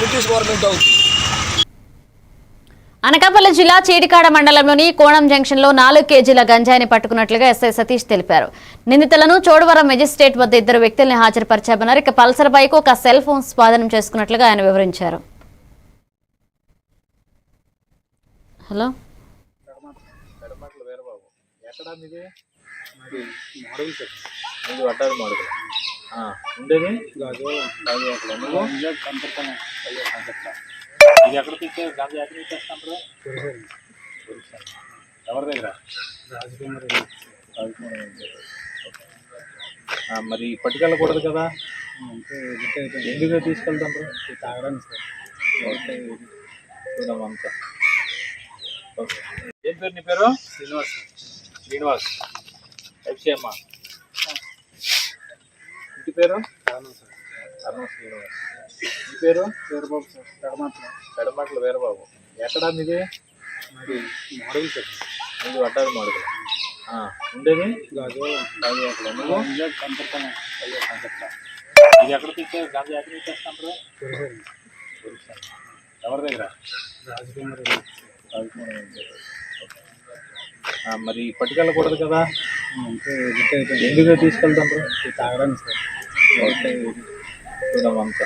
British government అవుతుంది. అనకాపల్లి జిల్లా చీడికాడ మండలంలోని కోణం జంక్షన్ లో 4 కేజీల గంజాయిని పట్టుకున్నట్లుగా ఎస్ఐ సతీష్ తెలిపారు. నిందితులను చోడవరం మెజిస్ట్రేట్ వద్ద 2 వ్యక్తుల్ని హాజరుపరిచామన్నారు. ఇక పల్సర్ బైక్, ఒక సెల్ ఫోన్ స్వాధీనం చేసుకున్నట్లుగా ఆయన వివరించారు. హలో ఇది ఎక్కడ తెచ్చే గాంజా ఎక్కడ తెచ్చేస్తాను ఎవరి దగ్గర మరి పట్టుకెళ్ళకూడదు కదా, ఎందుకు తీసుకెళ్తాం తాగడానికి అంతా. ఏం పేరు నీ పేరు? శ్రీనివాస్. శ్రీనివాస్ అమ్మా. ఇంటి పేరు? అరుణ శ్రీనివాస్. మీ పేరు? వీరబాబు సార్. పెడమట్ల వీరబాబు. ఎక్కడ మీది? మాడుగులు సార్. ఇది వడ్డాది మాడుగులు. ఉండేది నువ్వు ఇది ఎక్కడ తెచ్చే గాంజా ఎక్కడ తెచ్చేస్తాను ఎవరి దగ్గర? మరి పట్టుకెళ్ళకూడదు కదా, ఎందుకు తీసుకెళ్తాం తాగడానికి సార్. అంతా